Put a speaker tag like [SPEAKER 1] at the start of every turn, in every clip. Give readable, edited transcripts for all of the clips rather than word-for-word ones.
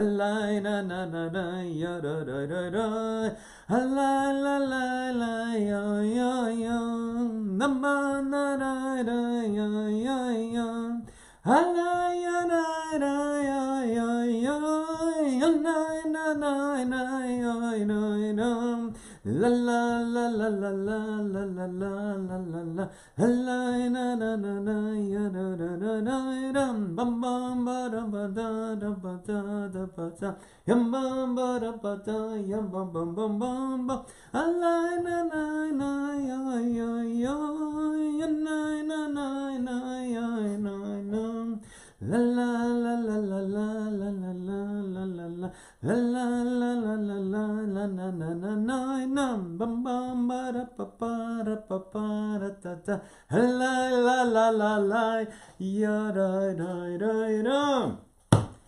[SPEAKER 1] La na na na na ya da da da da. La la la la ya ya ya. Na ma na na na ya ya ya. La ya na na ya ya ya. Na na na na ya ya ya. La la la la la la la la la la la la. La na na na na ya da da da da da. Bam bam ba da ba da da ba da da ba da. Yam bam ba da ba da yam bam bam bam bam bam. La na na na ya ya ya. Ya na na na na ya na na. La la la la la la la la la la la la la la la la la la na na na na na bam bam ba da pa pa da pa pa da da da la la la la la ya da da da da.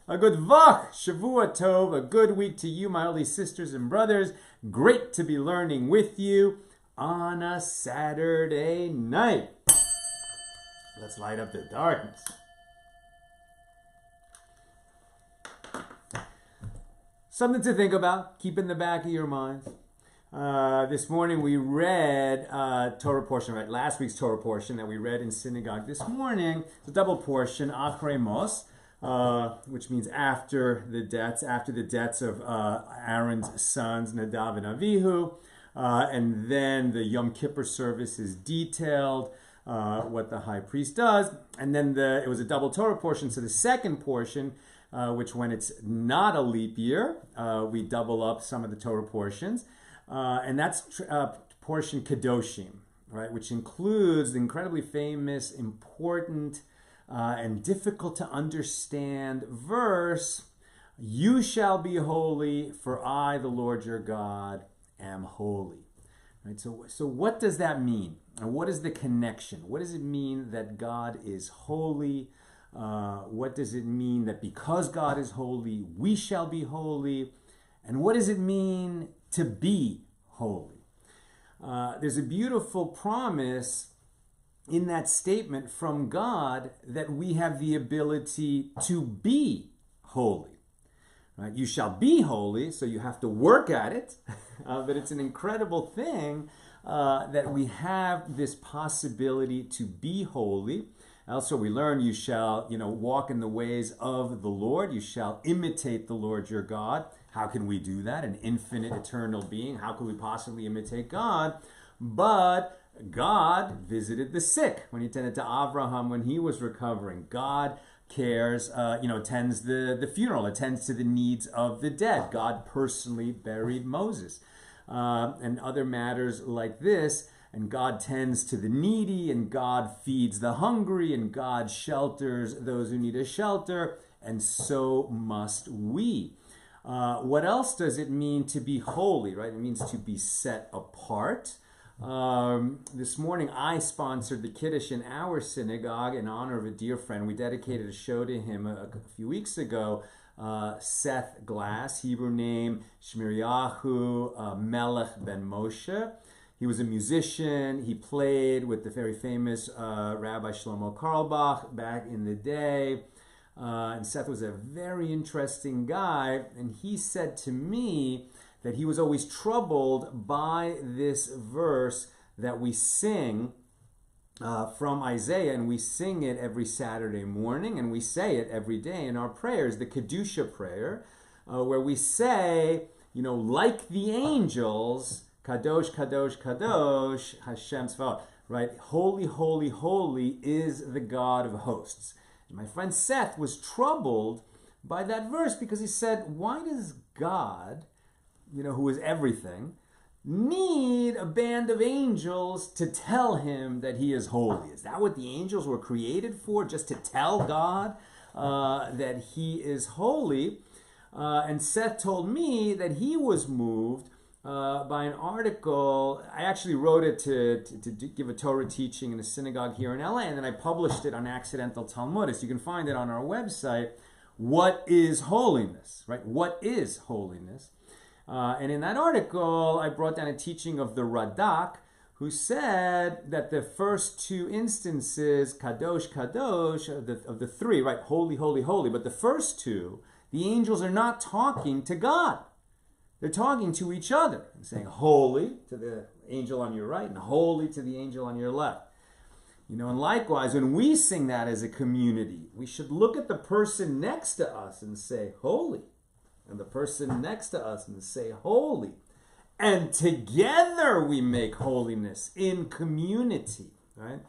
[SPEAKER 1] A good vach, Shavua Tov, a good week to you, my holy sisters and brothers. Great to be learning with you on a Saturday night. Let's light up the darkness. Something to think about, keep in the back of your minds. This morning we read Torah portion, right? Last week's Torah portion that we read in synagogue. This morning, it's a double portion, Achrei Mos, which means after the deaths of Aaron's sons, Nadav and Avihu. And then the Yom Kippur service is detailed, what the high priest does. And then it was a double Torah portion, so the second portion, which when it's not a leap year, we double up some of the Torah portions. And that's portion Kedoshim, right, which includes the incredibly famous, important, and difficult to understand verse, "You shall be holy, for I, the Lord your God, am holy." Right? So what does that mean? And what is the connection? What does it mean that God is holy? What does it mean that because God is holy, we shall be holy? And what does it mean to be holy? There's a beautiful promise in that statement from God that we have the ability to be holy. Right? You shall be holy, so you have to work at it. But it's an incredible thing that we have this possibility to be holy. Also, we learn you shall, walk in the ways of the Lord. You shall imitate the Lord your God. How can we do that? An infinite, eternal being. How could we possibly imitate God? But God visited the sick when he tended to Abraham when he was recovering. God cares, attends the funeral, attends to the needs of the dead. God personally buried Moses. And other matters like this. And God tends to the needy, and God feeds the hungry, and God shelters those who need a shelter, and so must we. What else does it mean to be holy, right? It means to be set apart. This morning I sponsored the Kiddush in our synagogue in honor of a dear friend. We dedicated a show to him a few weeks ago. Seth Glass, Hebrew name, Shmiriyahu Melech ben Moshe. He was a musician. He played with the very famous Rabbi Shlomo Carlebach back in the day. And Seth was a very interesting guy. And he said to me that he was always troubled by this verse that we sing from Isaiah. And we sing it every Saturday morning. And we say it every day in our prayers, the Kedusha prayer, where we say, like the angels, Kadosh, Kadosh, Kadosh, Hashem Tzvaot, right? Holy, holy, holy is the God of hosts. And my friend Seth was troubled by that verse because he said, why does God, who is everything, need a band of angels to tell him that he is holy? Is that what the angels were created for? Just to tell God that he is holy? And Seth told me that he was moved by an article. I actually wrote it to give a Torah teaching in a synagogue here in LA, and then I published it on Accidental Talmudist. You can find it on our website. What is holiness? Right? What is holiness? And in that article, I brought down a teaching of the Radak, who said that the first two instances, Kadosh, Kadosh, of the three, right? Holy, holy, holy. But the first two, The angels are not talking to God. They're talking to each other and saying holy to the angel on your right and holy to the angel on your left. You know, and likewise, when we sing that as a community, we should look at the person next to us and say holy, and the person next to us and say holy. And together we make holiness in community, right?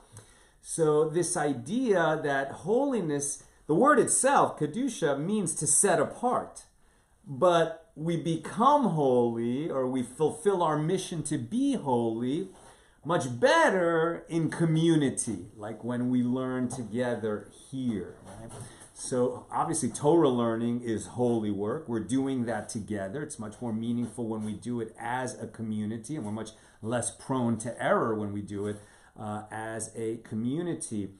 [SPEAKER 1] So this idea that holiness, the word itself, kedusha, means to set apart. But we become holy, or we fulfill our mission to be holy, much better in community, like when we learn together here, right? So obviously Torah learning is holy work. We're doing that together. It's much more meaningful when we do it as a community, and we're much less prone to error when we do it as a community.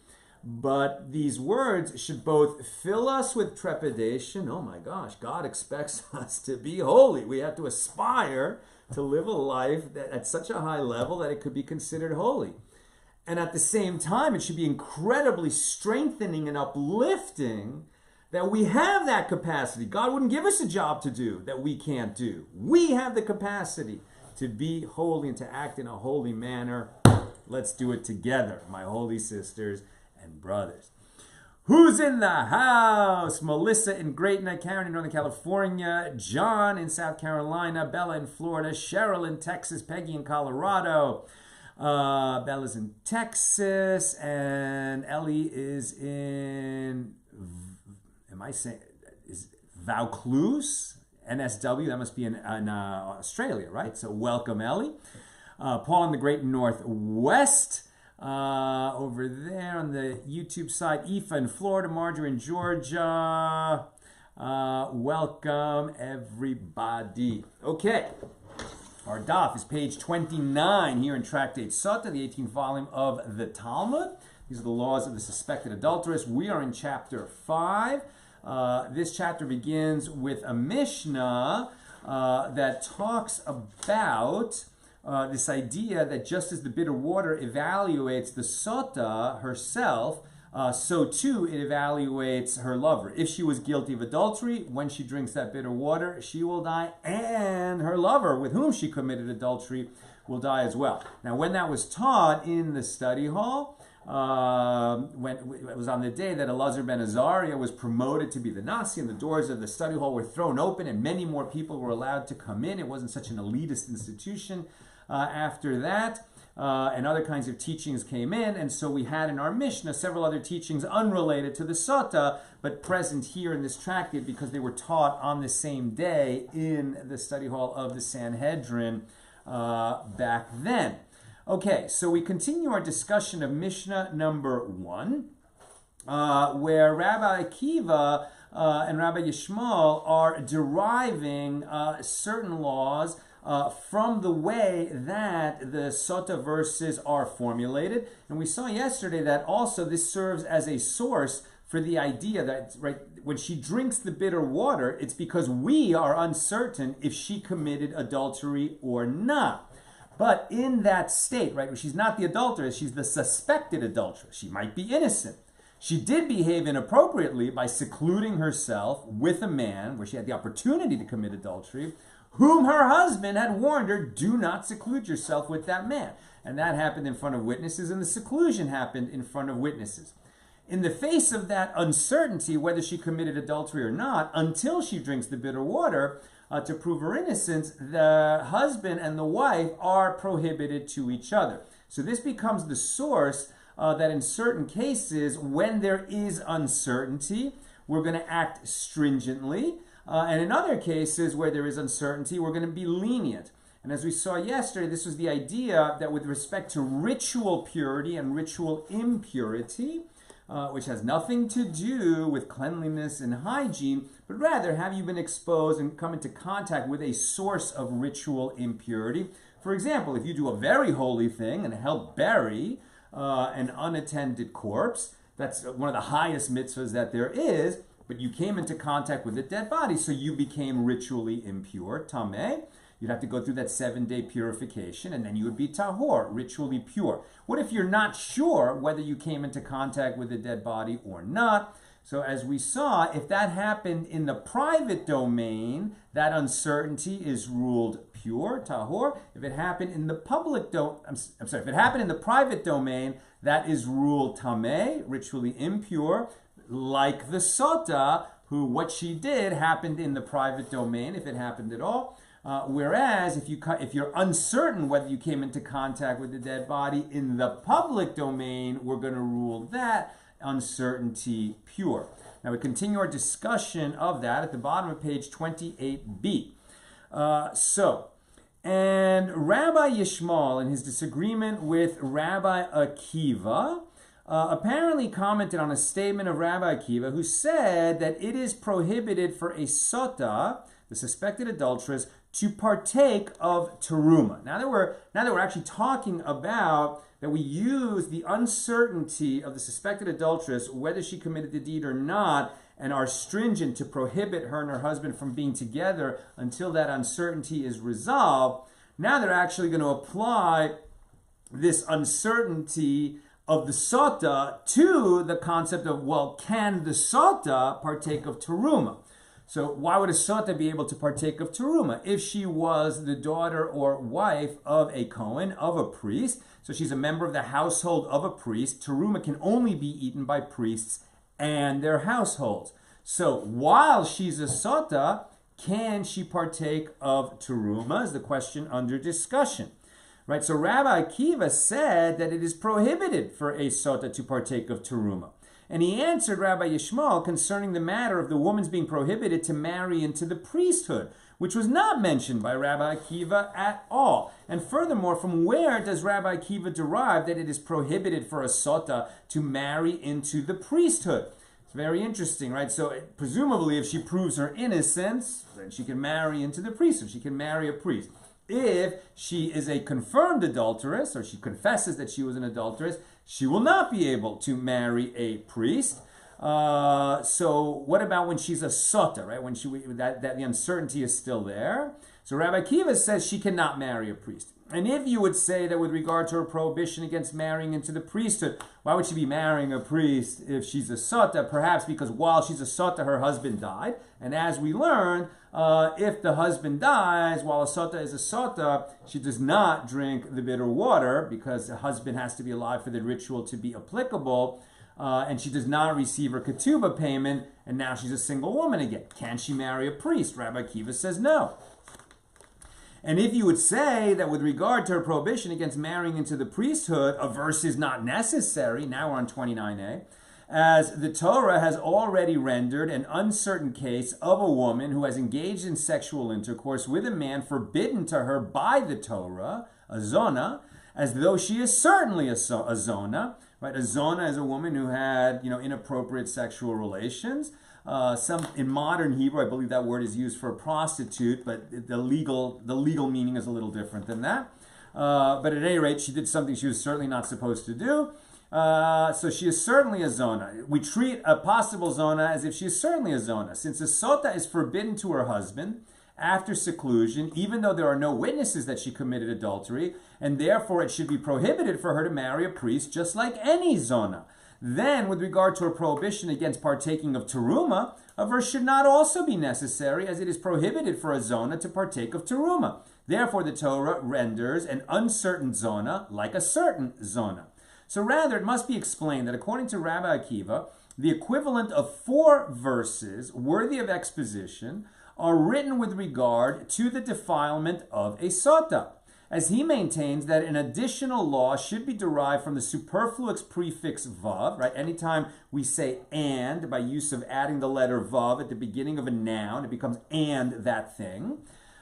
[SPEAKER 1] But these words should both fill us with trepidation. Oh my gosh, God expects us to be holy. We have to aspire to live a life that at such a high level that it could be considered holy. And at the same time, it should be incredibly strengthening and uplifting that we have that capacity. God wouldn't give us a job to do that we can't do. We have the capacity to be holy and to act in a holy manner. Let's do it together, my holy sisters and brothers. Who's in the house? Melissa in Great Neck, Karen in Northern California, John in South Carolina, Bella in Florida, Cheryl in Texas, Peggy in Colorado. Bella's in Texas, and Ellie is in, is Vaucluse? NSW, that must be in Australia, right? So welcome, Ellie. Paul in the Great Northwest, over there on the YouTube side. Aoife in Florida, Marjorie in Georgia. Welcome, everybody. Okay. Our daf is page 29 here in Tractate Sotah, the 18th volume of the Talmud. These are the laws of the suspected adulteress. We are in chapter 5. This chapter begins with a Mishna that talks about this idea that just as the bitter water evaluates the Sotah herself, so too it evaluates her lover. If she was guilty of adultery, when she drinks that bitter water, she will die, and her lover with whom she committed adultery will die as well. Now, when that was taught in the study hall, when it was on the day that Elazar ben Azariah was promoted to be the Nasi, and the doors of the study hall were thrown open, and many more people were allowed to come in. It wasn't such an elitist institution after that. And other kinds of teachings came in, and so we had in our Mishnah several other teachings unrelated to the Sotah, but present here in this tractate because they were taught on the same day in the study hall of the Sanhedrin back then. Okay, so we continue our discussion of Mishnah number 1, where Rabbi Akiva and Rabbi Yishmael are deriving certain laws from the way that the Sotah verses are formulated. And we saw yesterday that also this serves as a source for the idea that, right, when she drinks the bitter water, it's because we are uncertain if she committed adultery or not. But in that state, right, where she's not the adulteress, she's the suspected adulteress. She might be innocent. She did behave inappropriately by secluding herself with a man where she had the opportunity to commit adultery, whom her husband had warned her, do not seclude yourself with that man. And that happened in front of witnesses, and the seclusion happened in front of witnesses. In the face of that uncertainty, whether she committed adultery or not, until she drinks the bitter water to prove her innocence, the husband and the wife are prohibited to each other. So this becomes the source that in certain cases, when there is uncertainty, we're going to act stringently. And in other cases where there is uncertainty, we're going to be lenient. And as we saw yesterday, this was the idea that with respect to ritual purity and ritual impurity, which has nothing to do with cleanliness and hygiene, but rather have you been exposed and come into contact with a source of ritual impurity. For example, if you do a very holy thing and help bury an unattended corpse, that's one of the highest mitzvahs that there is, but you came into contact with a dead body, so you became ritually impure, tamei. You'd have to go through that 7-day purification, and then you would be tahor, ritually pure. What if you're not sure whether you came into contact with a dead body or not? So as we saw, if that happened in the private domain, that uncertainty is ruled pure, tahor. If it happened in the if it happened in the private domain, that is ruled tamei, ritually impure, like the Sotah, who what she did happened in the private domain, if it happened at all. Whereas if you're uncertain whether you came into contact with the dead body in the public domain, we're going to rule that uncertainty pure. Now we continue our discussion of that at the bottom of page 28b. And Rabbi Yishmael, in his disagreement with Rabbi Akiva, apparently commented on a statement of Rabbi Akiva, who said that it is prohibited for a Sotah, the suspected adulteress, to partake of terumah. Now that we're actually talking about that we use the uncertainty of the suspected adulteress, whether she committed the deed or not, and are stringent to prohibit her and her husband from being together until that uncertainty is resolved. Now they're actually going to apply this uncertainty of the Sotah to the concept of, well, can the Sotah partake of terumah? So why would a Sotah be able to partake of terumah? If she was the daughter or wife of a Kohen, of a priest, so she's a member of the household of a priest, terumah can only be eaten by priests and their households. So while she's a Sotah, can she partake of terumah is the question under discussion. Right, so Rabbi Akiva said that it is prohibited for a Sotah to partake of terumah. And he answered Rabbi Yishmael concerning the matter of the woman's being prohibited to marry into the priesthood, which was not mentioned by Rabbi Akiva at all. And furthermore, from where does Rabbi Akiva derive that it is prohibited for a Sotah to marry into the priesthood? It's very interesting, right? So presumably if she proves her innocence, then she can marry into the priesthood. She can marry a priest. If she is a confirmed adulteress, or she confesses that she was an adulteress, she will not be able to marry a priest. So what about when she's a Sotah, right? When that the uncertainty is still there. So Rabbi Akiva says she cannot marry a priest. And if you would say that with regard to her prohibition against marrying into the priesthood, why would she be marrying a priest if she's a Sotah? Perhaps because while she's a Sotah, her husband died. And as we learned, if the husband dies while a Sotah is a Sotah, she does not drink the bitter water because the husband has to be alive for the ritual to be applicable. And she does not receive her ketubah payment, and now she's a single woman again. Can she marry a priest? Rabbi Akiva says no. And if you would say that with regard to her prohibition against marrying into the priesthood, a verse is not necessary, now we're on 29a, as the Torah has already rendered an uncertain case of a woman who has engaged in sexual intercourse with a man forbidden to her by the Torah, a zona, as though she is certainly a zona, right? A zona is a woman who had, inappropriate sexual relations. In modern Hebrew, I believe that word is used for a prostitute, but the legal meaning is a little different than that. But at any rate, she did something she was certainly not supposed to do. So she is certainly a zona. We treat a possible zona as if she is certainly a zona. Since a Sotah is forbidden to her husband after seclusion, even though there are no witnesses that she committed adultery, and therefore it should be prohibited for her to marry a priest just like any zona. Then, with regard to a prohibition against partaking of terumah, a verse should not also be necessary, as it is prohibited for a zona to partake of terumah. Therefore, the Torah renders an uncertain zona like a certain zona. So rather, it must be explained that according to Rabbi Akiva, the equivalent of 4 verses worthy of exposition are written with regard to the defilement of a Sotah, as he maintains that an additional law should be derived from the superfluous prefix vav, right? Anytime we say and, by use of adding the letter vav at the beginning of a noun, it becomes and that thing,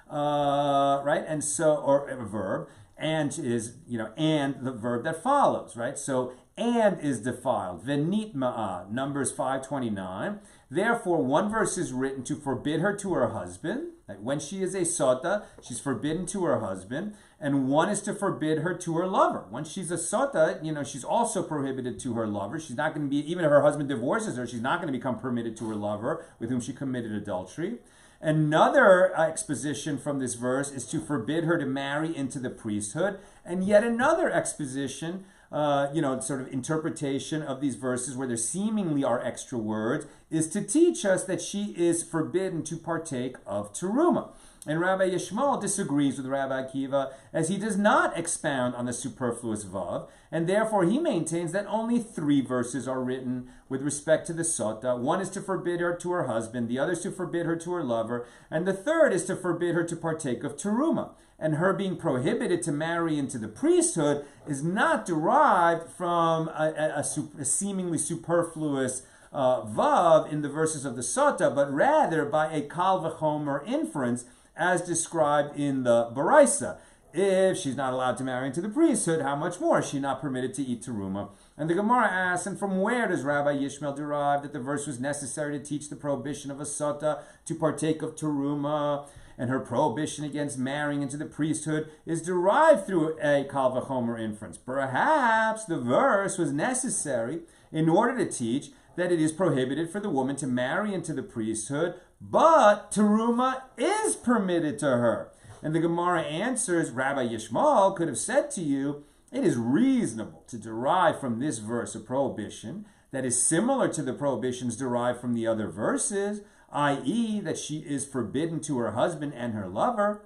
[SPEAKER 1] right? And so, or a verb, and is, and the verb that follows, right? So, and is defiled. Venitma'a, Numbers 5:29. Therefore, one verse is written to forbid her to her husband. Like when she is a Sotah, she's forbidden to her husband. And one is to forbid her to her lover. When she's a Sotah, she's also prohibited to her lover. She's not going to be, even if her husband divorces her, she's not going to become permitted to her lover with whom she committed adultery. Another exposition from this verse is to forbid her to marry into the priesthood. And yet another exposition sort of interpretation of these verses where there seemingly are extra words, is to teach us that she is forbidden to partake of terumah. And Rabbi Yishmael disagrees with Rabbi Akiva, as he does not expound on the superfluous vav, and therefore he maintains that only 3 verses are written with respect to the Sotah. One is to forbid her to her husband, the other is to forbid her to her lover, and the third is to forbid her to partake of terumah. And her being prohibited to marry into the priesthood is not derived from a seemingly superfluous vav in the verses of the Sotah, but rather by a kal v'chomer inference, as described in the Baraisa. If she's not allowed to marry into the priesthood, how much more is she not permitted to eat terumah? And the Gemara asks, and from where does Rabbi Yishmael derive that the verse was necessary to teach the prohibition of a Sotah to partake of terumah? And her prohibition against marrying into the priesthood is derived through a kal v'chomer inference. Perhaps the verse was necessary in order to teach that it is prohibited for the woman to marry into the priesthood, but terumah is permitted to her. And the Gemara answers, Rabbi Yishmael could have said to you, it is reasonable to derive from this verse a prohibition that is similar to the prohibitions derived from the other verses, i.e. that she is forbidden to her husband and her lover,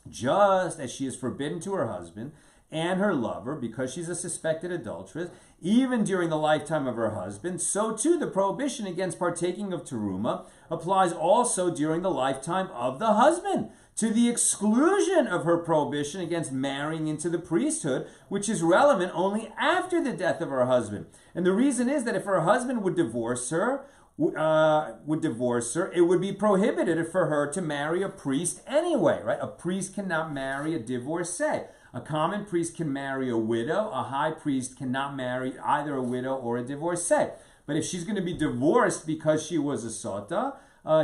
[SPEAKER 1] just as she is forbidden to her husband and her lover because she's a suspected adulteress, even during the lifetime of her husband. So too the prohibition against partaking of terumah applies also during the lifetime of the husband, to the exclusion of her prohibition against marrying into the priesthood, which is relevant only after the death of her husband. And the reason is that if her husband would divorce her, it would be prohibited for her to marry a priest anyway, right? A priest cannot marry a divorcee. A common priest can marry a widow. A high priest cannot marry either a widow or a divorcee. But if she's going to be divorced because she was a Sotah,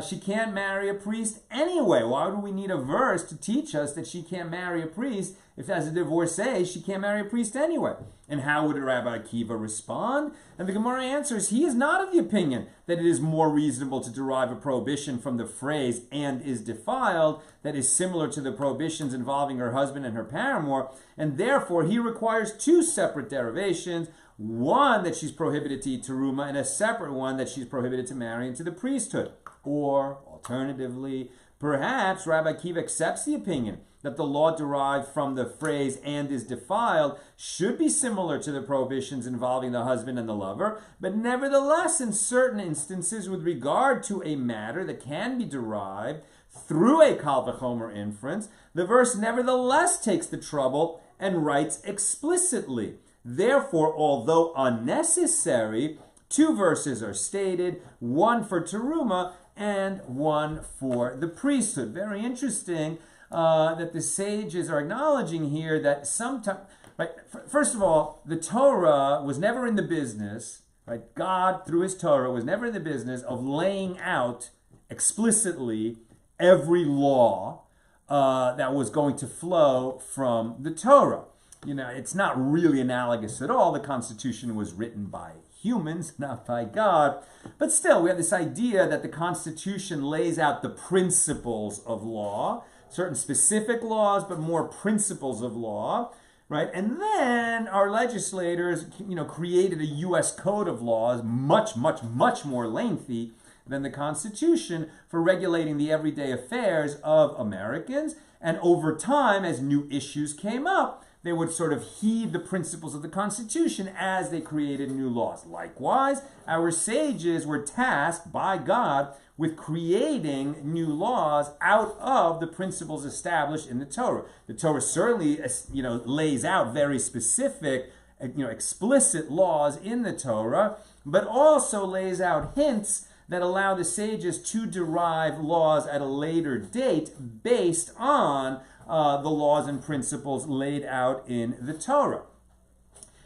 [SPEAKER 1] she can't marry a priest anyway. Why would we need a verse to teach us that she can't marry a priest if as a divorcee she can't marry a priest anyway? And how would Rabbi Akiva respond? And the Gemara answers, he is not of the opinion that it is more reasonable to derive a prohibition from the phrase "and is defiled" that is similar to the prohibitions involving her husband and her paramour, and therefore he requires 2 separate derivations, one that she's prohibited to eat terumah and a separate one that she's prohibited to marry into the priesthood. Or, alternatively, perhaps Rabbi Akiva accepts the opinion that the law derived from the phrase "and is defiled" should be similar to the prohibitions involving the husband and the lover, but nevertheless, in certain instances, with regard to a matter that can be derived through a kal v'chomer inference, the verse nevertheless takes the trouble and writes explicitly. Therefore, although unnecessary, 2 verses are stated, one for terumah and one for the priesthood. Very interesting that the sages are acknowledging here that sometimes, right? First of all, the Torah was never in the business, right? God, through his Torah, was never in the business of laying out explicitly every law that was going to flow from the Torah. You know, it's not really analogous at all. The Constitution was written by humans, not by God. But still, we have this idea that the Constitution lays out the principles of law, certain specific laws, but more principles of law, right? And then our legislators, created a U.S. code of laws, much, much, much more lengthy than the Constitution, for regulating the everyday affairs of Americans. And over time, as new issues came up, they would sort of heed the principles of the Constitution as they created new laws. Likewise, our sages were tasked by God with creating new laws out of the principles established in the Torah. The Torah certainly, lays out very specific, explicit laws in the Torah, but also lays out hints that allow the sages to derive laws at a later date based on the laws and principles laid out in the Torah.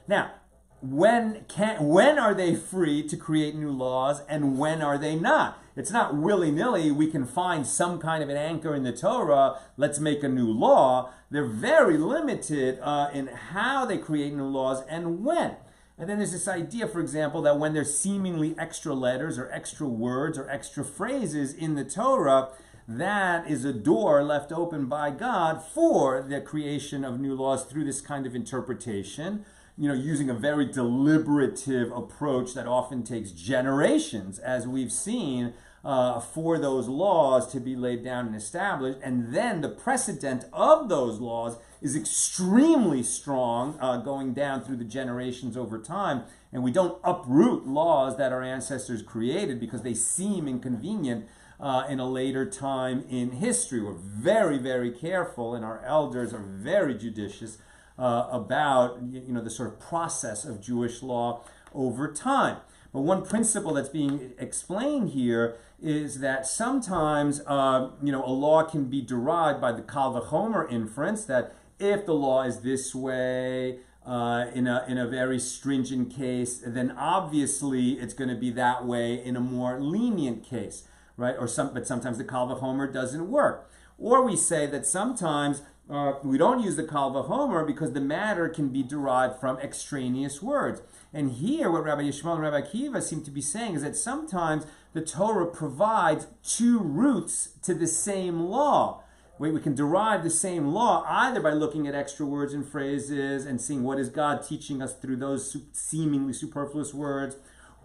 [SPEAKER 1] Now, when are they free to create new laws and when are they not? It's not willy-nilly, we can find some kind of an anchor in the Torah, let's make a new law. They're very limited in how they create new laws and when. And then there's this idea, for example, that when there's seemingly extra letters or extra words or extra phrases in the Torah, that is a door left open by God for the creation of new laws through this kind of interpretation. using a very deliberative approach that often takes generations, as we've seen, for those laws to be laid down and established. And then the precedent of those laws is extremely strong, going down through the generations over time. And we don't uproot laws that our ancestors created because they seem inconvenient in a later time in history. We're very, very careful, and our elders are very judicious about the sort of process of Jewish law over time. But one principle that's being explained here is that sometimes a law can be derived by the kal v'chomer inference, that if the law is this way in a very stringent case, then obviously it's going to be that way in a more lenient case, right? But sometimes the kal v'chomer doesn't work. Or we say that sometimes we don't use the kal v'chomer because the matter can be derived from extraneous words. And here, what Rabbi Yishmael and Rabbi Akiva seem to be saying is that sometimes the Torah provides two roots to the same law. We can derive the same law either by looking at extra words and phrases and seeing what is God teaching us through those seemingly superfluous words,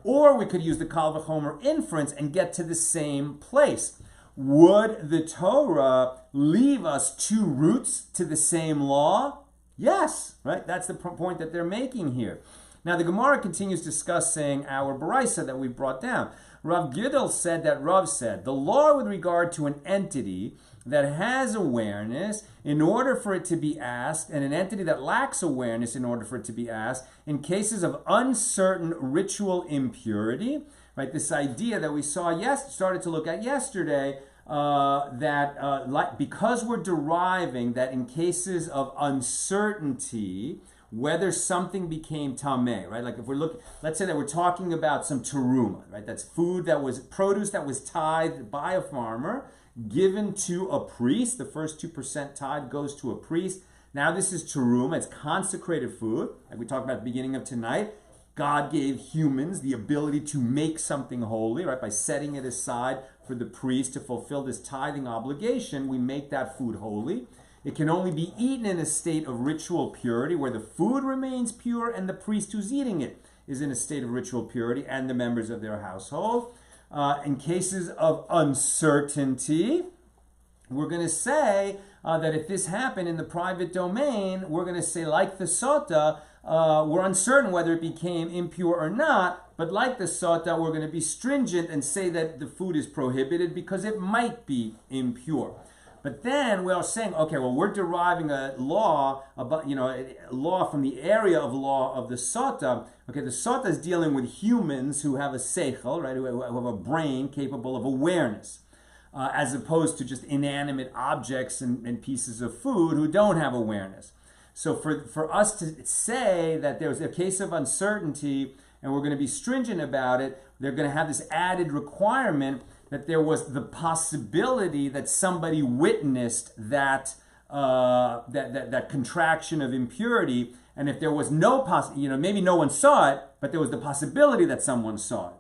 [SPEAKER 1] or we could use the kal v'chomer inference and get to the same place. Would the Torah leave us two roots to the same law? Yes, right? That's the point that they're making here. Now, the Gemara continues discussing our Baraisa that we brought down. Rav Gidel said that Rav said, the law with regard to an entity that has awareness in order for it to be asked, and an entity that lacks awareness in order for it to be asked, in cases of uncertain ritual impurity, right? This idea that we started to look at yesterday, because we're deriving that in cases of uncertainty, whether something became tamei, right? Like if let's say that we're talking about some terumah, right? That's produce that was tithed by a farmer, given to a priest. The first 2% tithe goes to a priest. Now this is terumah, it's consecrated food. Like we talked about at the beginning of tonight, God gave humans the ability to make something holy, right? By setting it aside for the priest to fulfill this tithing obligation, we make that food holy. It can only be eaten in a state of ritual purity where the food remains pure and the priest who's eating it is in a state of ritual purity and the members of their household. In cases of uncertainty, we're going to say that if this happened in the private domain, we're going to say, like the Sotah, we're uncertain whether it became impure or not, but like the Sotah, we're going to be stringent and say that the food is prohibited because it might be impure. But then we're saying, okay, well, we're deriving a law about, a law from the area of law of the Sotah. Okay, the Sotah is dealing with humans who have a seichel, right, who have a brain capable of awareness, as opposed to just inanimate objects and pieces of food who don't have awareness. So for us to say that there's a case of uncertainty and we're going to be stringent about it, they're going to have this added requirement that there was the possibility that somebody witnessed that contraction of impurity, and if there was no maybe no one saw it, but there was the possibility that someone saw it,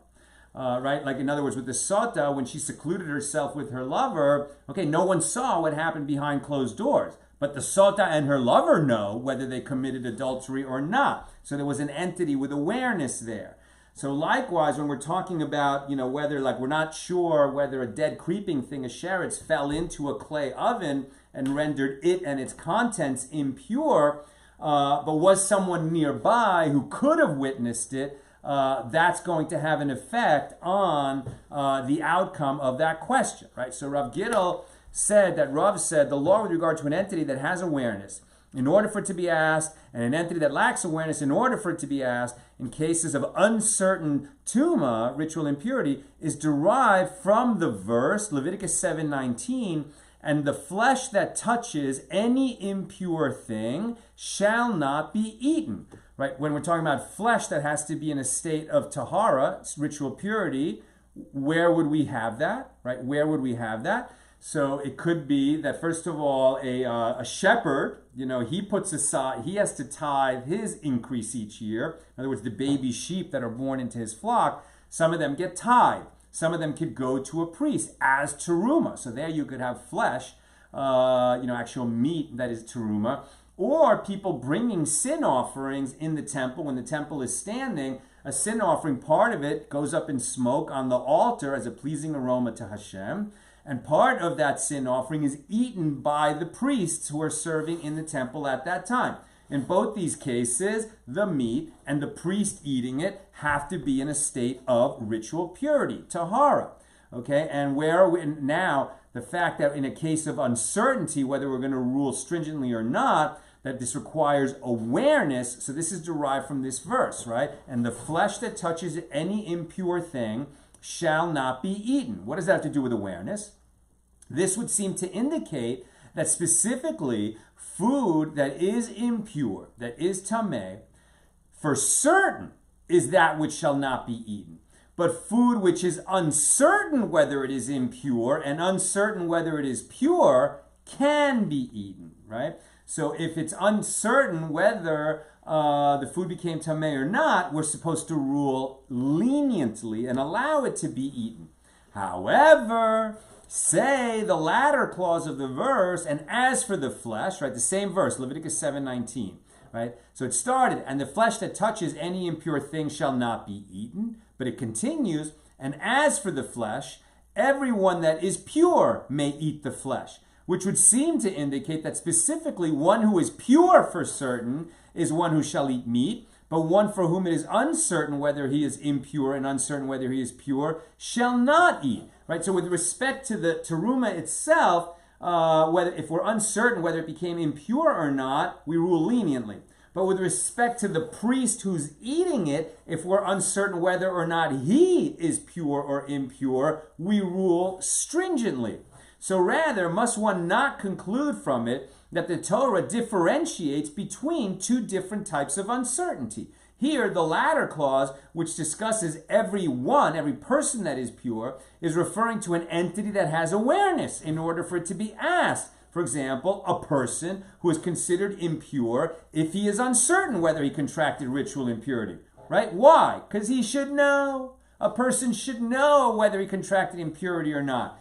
[SPEAKER 1] right? Like in other words, with the Sotah, when she secluded herself with her lover, okay, no one saw what happened behind closed doors, but the Sotah and her lover know whether they committed adultery or not. So there was an entity with awareness there. So likewise, when we're talking about, whether, like, we're not sure whether a dead creeping thing, a sheretz, fell into a clay oven and rendered it and its contents impure, but was someone nearby who could have witnessed it, that's going to have an effect on the outcome of that question, right? So Rav Gidel said that Rav said the law with regard to an entity that has awareness in order for it to be asked, and an entity that lacks awareness in order for it to be asked, in cases of uncertain terumah, ritual impurity, is derived from the verse, Leviticus 7:19, and the flesh that touches any impure thing shall not be eaten. Right? When we're talking about flesh that has to be in a state of tahara, ritual purity, where would we have that? Right? Where would we have that? So it could be that, first of all, a shepherd, he puts aside, he has to tithe his increase each year. In other words, the baby sheep that are born into his flock, some of them get tithed. Some of them could go to a priest as terumah. So there you could have flesh, actual meat that is terumah. or people bringing sin offerings in the temple. When the temple is standing, a sin offering, part of it goes up in smoke on the altar as a pleasing aroma to Hashem, and part of that sin offering is eaten by the priests who are serving in the temple at that time. In both these cases, the meat and the priest eating it have to be in a state of ritual purity, tahara. Okay, and where are we now? The fact that in a case of uncertainty, whether we're going to rule stringently or not, that this requires awareness. So this is derived from this verse, right? And the flesh that touches any impure thing shall not be eaten. What does that have to do with awareness? This would seem to indicate that specifically food that is impure, that is tamei, for certain is that which shall not be eaten. But food which is uncertain whether it is impure and uncertain whether it is pure can be eaten, right? So if it's uncertain whether the food became tamei or not, we're supposed to rule leniently and allow it to be eaten. However, say the latter clause of the verse, and as for the flesh, right, the same verse, Leviticus 7:19, right? So it started, and the flesh that touches any impure thing shall not be eaten, but it continues, and as for the flesh, everyone that is pure may eat the flesh, which would seem to indicate that specifically one who is pure for certain is one who shall eat meat, but one for whom it is uncertain whether he is impure and uncertain whether he is pure shall not eat. Right? So with respect to the terumah itself, whether if we're uncertain whether it became impure or not, we rule leniently. But with respect to the priest who's eating it, if we're uncertain whether or not he is pure or impure, we rule stringently. So rather, must one not conclude from it that the Torah differentiates between two different types of uncertainty? Here, the latter clause, which discusses every person that is pure, is referring to an entity that has awareness in order for it to be asked. For example, a person who is considered impure if he is uncertain whether he contracted ritual impurity. Right? Why? Because he should know. A person should know whether he contracted impurity or not.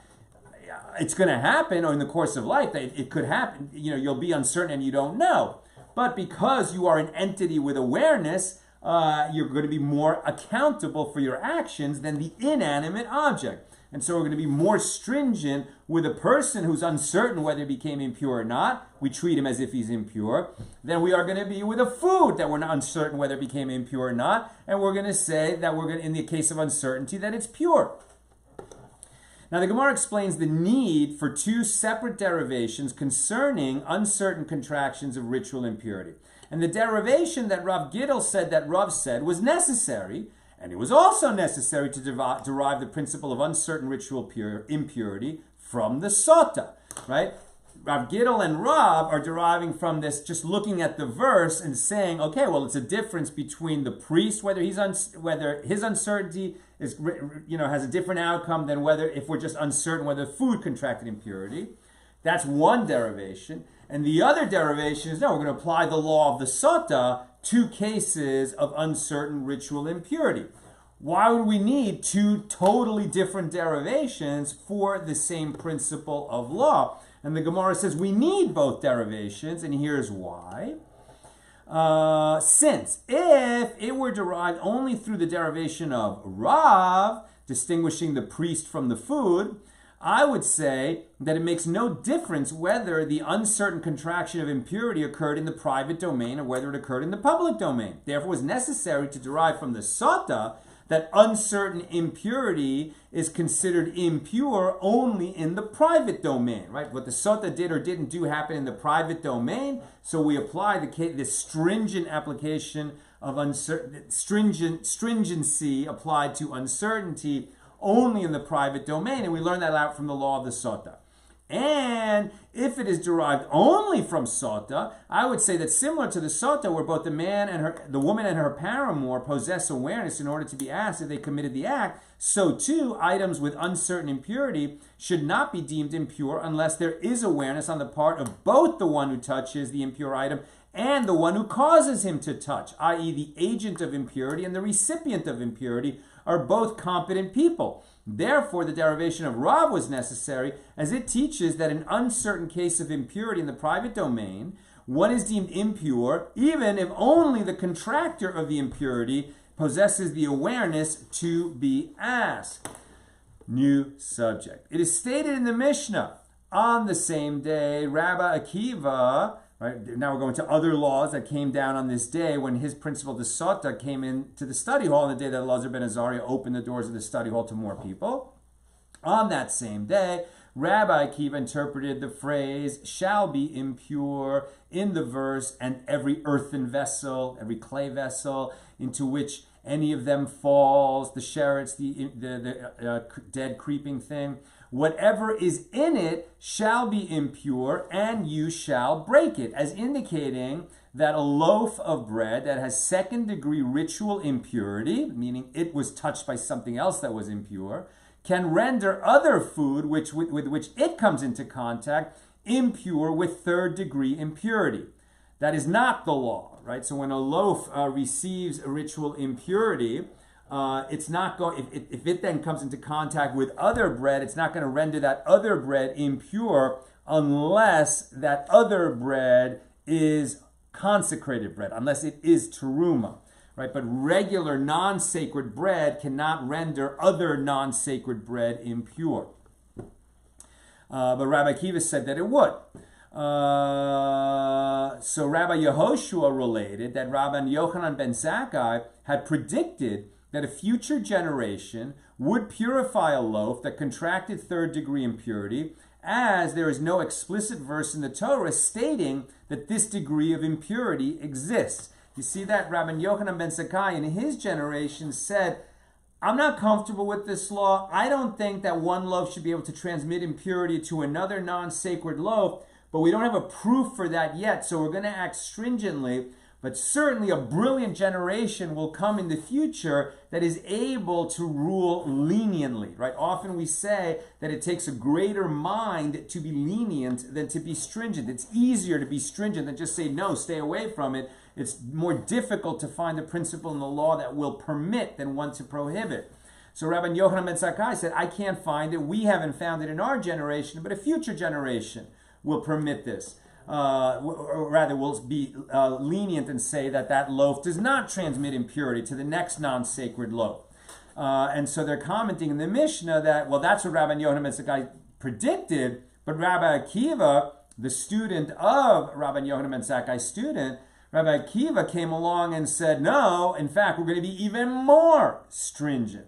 [SPEAKER 1] It's going to happen, or in the course of life, it could happen. You'll be uncertain and you don't know. But because you are an entity with awareness, you're going to be more accountable for your actions than the inanimate object. And so we're going to be more stringent with a person who's uncertain whether he became impure or not. We treat him as if he's impure. Then we are going to be with a food that we're not uncertain whether it became impure or not. And we're going to say that in the case of uncertainty, that it's pure. Now the Gemara explains the need for two separate derivations concerning uncertain contractions of ritual impurity. And the derivation that Rav Gidel said that Rav said was necessary, and it was also necessary to derive the principle of uncertain ritual impurity from the Sotah, right? Rav Gidel and Rav are deriving from this, just looking at the verse and saying, okay, well, it's a difference between the priest, whether his uncertainty is, has a different outcome than if we're just uncertain whether food contracted impurity. That's one derivation. And the other derivation is, no, we're going to apply the law of the Sotah to cases of uncertain ritual impurity. Why would we need two totally different derivations for the same principle of law? And the Gemara says we need both derivations, and here's why. Since if it were derived only through the derivation of Rav, distinguishing the priest from the food, I would say that it makes no difference whether the uncertain contraction of impurity occurred in the private domain or whether it occurred in the public domain. Therefore, it was necessary to derive from the Sotah that uncertain impurity is considered impure only in the private domain, right? What the Sotah did or didn't do happened in the private domain, so we apply the stringent application of stringency applied to uncertainty only in the private domain, and we learn that out from the law of the Sotah. And if it is derived only from Sotah, I would say that similar to the Sotah, where both the woman and her paramour possess awareness in order to be asked if they committed the act, so too items with uncertain impurity should not be deemed impure unless there is awareness on the part of both the one who touches the impure item and the one who causes him to touch, i.e. the agent of impurity and the recipient of impurity are both competent people. Therefore, the derivation of Rav was necessary, as it teaches that an uncertain case of impurity in the private domain, one is deemed impure, even if only the contractor of the impurity possesses the awareness to be asked. New subject. It is stated in the Mishna, on the same day, Rabbi Akiva, right, now we're going to other laws that came down on this day when his principal, the Sotah, came into the study hall on the day that Elazar ben Azariah opened the doors of the study hall to more people. On that same day, Rabbi Akiva interpreted the phrase, shall be impure, in the verse, and every earthen vessel, every clay vessel, into which any of them falls, the sherets, the dead creeping thing, whatever is in it shall be impure, and you shall break it, as indicating that a loaf of bread that has second-degree ritual impurity, meaning it was touched by something else that was impure, can render other food with which it comes into contact impure with third-degree impurity. That is not the law, right? So when a loaf receives a ritual impurity, it's not going. If it then comes into contact with other bread, it's not going to render that other bread impure unless that other bread is consecrated bread, unless it is terumah, right? But regular non-sacred bread cannot render other non-sacred bread impure. But Rabbi Akiva said that it would. So Rabbi Yehoshua related that Rabbi Yochanan ben Zakkai had predicted that a future generation would purify a loaf that contracted third-degree impurity, as there is no explicit verse in the Torah stating that this degree of impurity exists. You see that Rabbi Yochanan ben Zakkai in his generation said, I'm not comfortable with this law. I don't think that one loaf should be able to transmit impurity to another non-sacred loaf, but we don't have a proof for that yet, so we're going to act stringently. But certainly a brilliant generation will come in the future that is able to rule leniently, right? Often we say that it takes a greater mind to be lenient than to be stringent. It's easier to be stringent than just say, no, stay away from it. It's more difficult to find a principle in the law that will permit than one to prohibit. So Rabbi Yochanan ben Zakkai said, I can't find it. We haven't found it in our generation, but a future generation will permit this. Or rather will be lenient and say that that loaf does not transmit impurity to the next non-sacred loaf. And so they're commenting in the Mishna that, well, that's what Rabbi Yochanan ben Zakkai predicted, but Rabbi Akiva, the student of Rabbi Yochanan ben Zakkai's student, Rabbi Akiva came along and said, no, in fact, we're going to be even more stringent.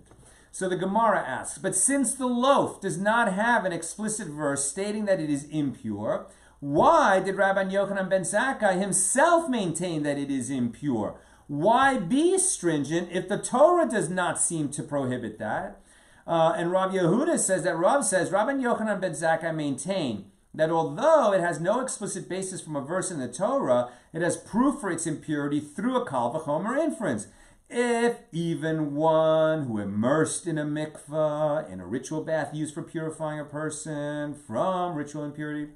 [SPEAKER 1] So the Gemara asks, but since the loaf does not have an explicit verse stating that it is impure, why did Rabbi Yochanan ben Zakkai himself maintain that it is impure? Why be stringent if the Torah does not seem to prohibit that? And Rav Yehuda says that Rabbi Yochanan ben Zakkai maintained that although it has no explicit basis from a verse in the Torah, it has proof for its impurity through a kal v'chomer inference. If even one who immersed in a mikvah, in a ritual bath used for purifying a person from ritual impurity,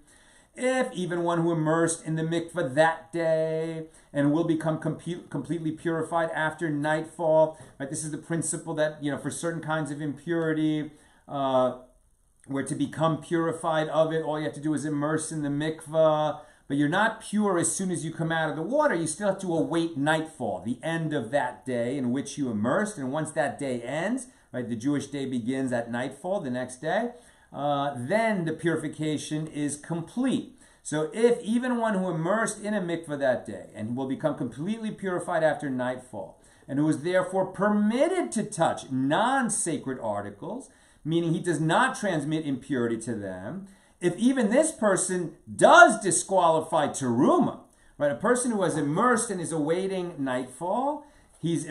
[SPEAKER 1] if even one who immersed in the mikvah that day and will become completely purified after nightfall, right? This is the principle that, for certain kinds of impurity, where to become purified of it, all you have to do is immerse in the mikvah, but you're not pure as soon as you come out of the water. You still have to await nightfall, the end of that day in which you immersed, and once that day ends, right, the Jewish day begins at nightfall the next day, then the purification is complete. So if even one who immersed in a mikveh that day and will become completely purified after nightfall, and who is therefore permitted to touch non-sacred articles, meaning he does not transmit impurity to them, if even this person does disqualify terumah, right, a person who has immersed and is awaiting nightfall, he's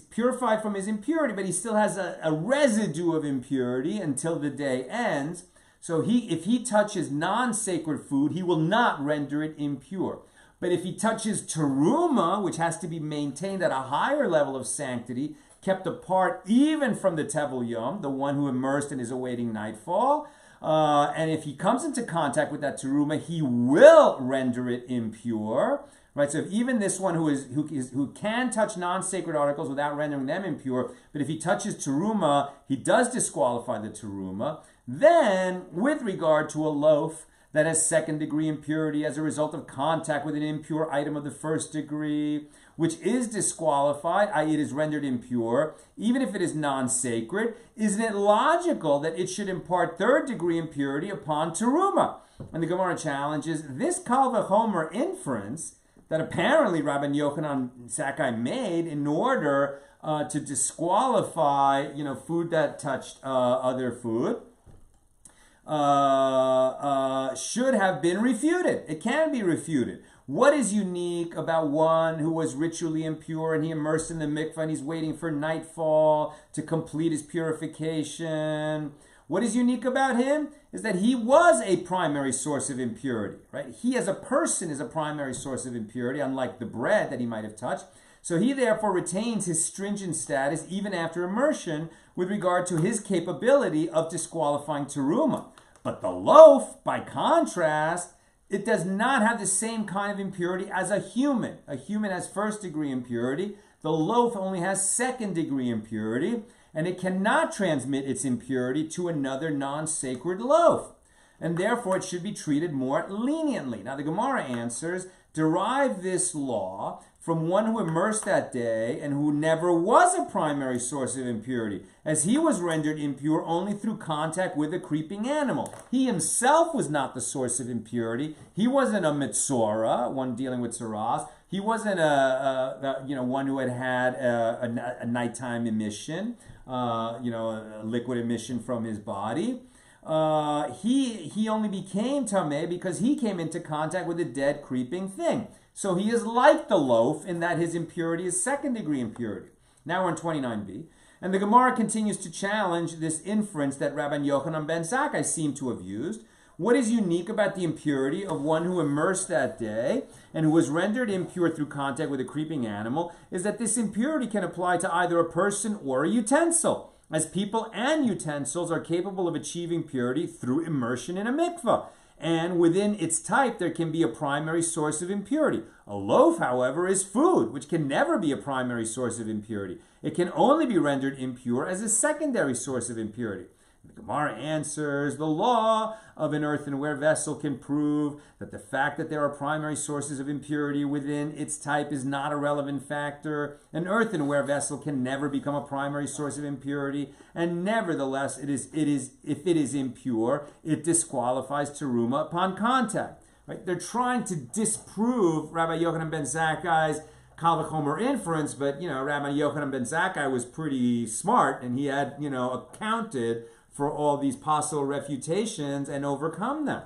[SPEAKER 1] purified from his impurity, but he still has a residue of impurity until the day ends. So if he touches non-sacred food, he will not render it impure. But if he touches terumah, which has to be maintained at a higher level of sanctity, kept apart even from the tevel yom, the one who immersed and is awaiting nightfall, and if he comes into contact with that terumah, he will render it impure. Right, so if even this one who can touch non-sacred articles without rendering them impure, but if he touches terumah, he does disqualify the terumah. Then, with regard to a loaf that has second-degree impurity as a result of contact with an impure item of the first degree, which is disqualified, i.e. it is rendered impure, even if it is non-sacred, isn't it logical that it should impart third-degree impurity upon terumah? And the Gemara challenges this kal v'chomer inference that apparently Rabbi Yochanan ben Zakkai made in order to disqualify, food that touched other food. Should have been refuted. It can be refuted. What is unique about one who was ritually impure and he immersed in the mikvah and he's waiting for nightfall to complete his purification? What is unique about him is that he was a primary source of impurity, right? He as a person is a primary source of impurity, unlike the bread that he might have touched. So he therefore retains his stringent status even after immersion with regard to his capability of disqualifying terumah. But the loaf, by contrast, it does not have the same kind of impurity as a human. A human has first-degree impurity. The loaf only has second-degree impurity, and it cannot transmit its impurity to another non-sacred loaf. And therefore, it should be treated more leniently. Now, the Gemara answers, derive this law from one who immersed that day and who never was a primary source of impurity, as he was rendered impure only through contact with a creeping animal. He himself was not the source of impurity. He wasn't a mitzora, one dealing with tzaras. He wasn't one who had a nighttime emission, a liquid emission from his body. He only became tamei because he came into contact with a dead creeping thing. So he is like the loaf in that his impurity is second-degree impurity. Now we're on 29b. And the Gemara continues to challenge this inference that Rabbi Yochanan ben Zakkai seemed to have used. What is unique about the impurity of one who immersed that day and who was rendered impure through contact with a creeping animal is that this impurity can apply to either a person or a utensil, as people and utensils are capable of achieving purity through immersion in a mikvah. And within its type, there can be a primary source of impurity. A loaf, however, is food, which can never be a primary source of impurity. It can only be rendered impure as a secondary source of impurity. The Gemara answers, the law of an earthenware vessel can prove that the fact that there are primary sources of impurity within its type is not a relevant factor. An earthenware vessel can never become a primary source of impurity, and nevertheless, if it is impure, it disqualifies terumah upon contact. Right? They're trying to disprove Rabbi Yochanan ben Zakkai's kal v'chomer inference, but Rabbi Yochanan ben Zakkai was pretty smart, and he had accounted for all these possible refutations and overcome them.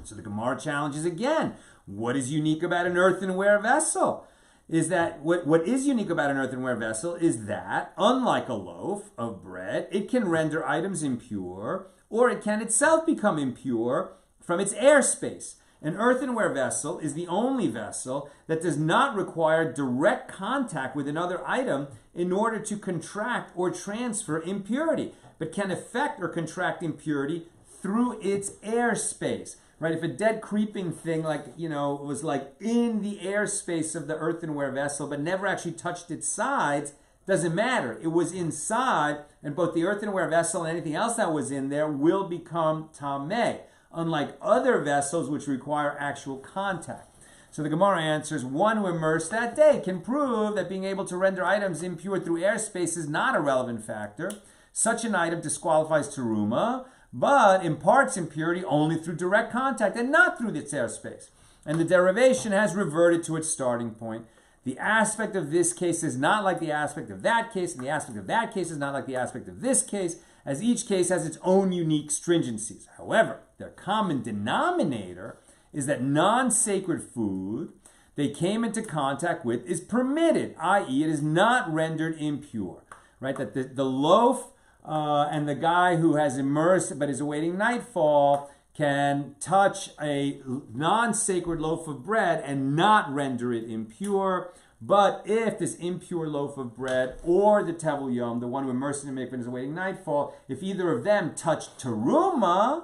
[SPEAKER 1] So the Gemara challenges again, what is unique about an earthenware vessel? Is that what is unique about an earthenware vessel is that, unlike a loaf of bread, it can render items impure, or it can itself become impure from its airspace. An earthenware vessel is the only vessel that does not require direct contact with another item in order to contract or transfer impurity, but can affect or contract impurity through its airspace. Right? If a dead creeping thing was in the airspace of the earthenware vessel but never actually touched its sides, doesn't matter. It was inside, and both the earthenware vessel and anything else that was in there will become tamei, unlike other vessels which require actual contact. So the Gemara answers, one who immersed that day can prove that being able to render items impure through airspace is not a relevant factor. Such an item disqualifies terumah, but imparts impurity only through direct contact and not through its airspace. And the derivation has reverted to its starting point. The aspect of this case is not like the aspect of that case, and the aspect of that case is not like the aspect of this case, as each case has its own unique stringencies. However, their common denominator is that non-sacred food they came into contact with is permitted, i.e. it is not rendered impure. Right? That the loaf and the guy who has immersed but is awaiting nightfall can touch a non-sacred loaf of bread and not render it impure. But if this impure loaf of bread or the tevel yom, the one who immersed in the mikvah and is awaiting nightfall, if either of them touch terumah,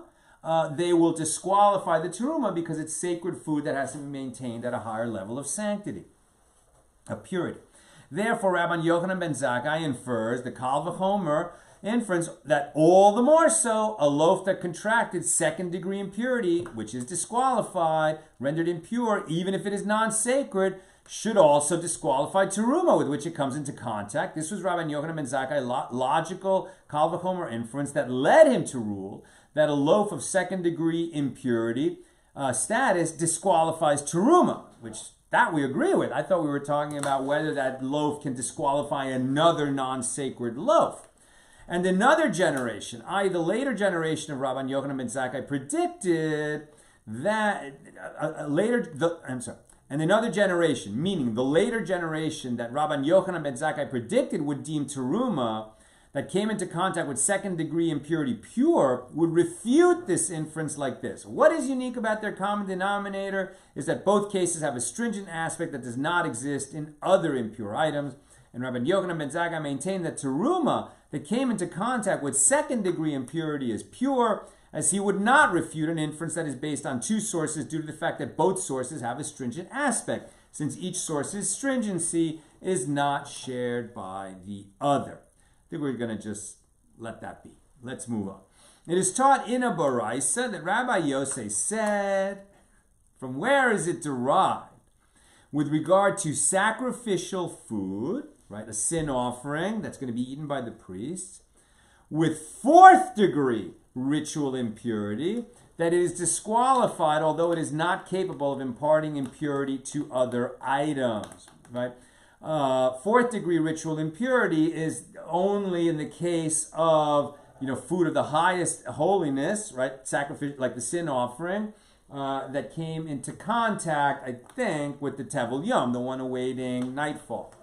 [SPEAKER 1] they will disqualify the terumah because it's sacred food that has to be maintained at a higher level of sanctity, of purity. Therefore, Rabbi Yochanan ben Zakkai infers the kal v'chomer inference that all the more so, a loaf that contracted second degree impurity, which is disqualified, rendered impure, even if it is non-sacred, should also disqualify terumah with which it comes into contact. This was Rabbi Yochanan ben Zakkai logical kal v'chomer inference that led him to rule that a loaf of second degree impurity status disqualifies terumah, which that we agree with. I thought we were talking about whether that loaf can disqualify another non-sacred loaf. And another generation, i.e. the later generation of Rabbi Yochanan ben Zakkai, predicted that and another generation, meaning the later generation that Rabbi Yochanan ben Zakkai predicted would deem terumah that came into contact with second degree impurity pure, would refute this inference like this. What is unique about their common denominator is that both cases have a stringent aspect that does not exist in other impure items. And Rabbi Yochanan ben Zakkai maintained that terumah that came into contact with second degree impurity is pure, as he would not refute an inference that is based on two sources due to the fact that both sources have a stringent aspect, since each source's stringency is not shared by the other. I think we're going to just let that be. Let's move on. It is taught in a Baraisa that Rabbi Yosef said, from where is it derived? With regard to sacrificial food, right, a sin offering that's going to be eaten by the priests, with fourth degree ritual impurity, that it is disqualified, although it is not capable of imparting impurity to other items, right? Fourth degree ritual impurity is only in the case of food of the highest holiness, right? Sacrifice, like the sin offering that came into contact, I think, with the Tevel Yom, the one awaiting nightfall.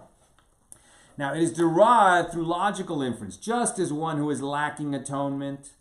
[SPEAKER 1] Now, it is derived through logical inference, just as one who is lacking atonement,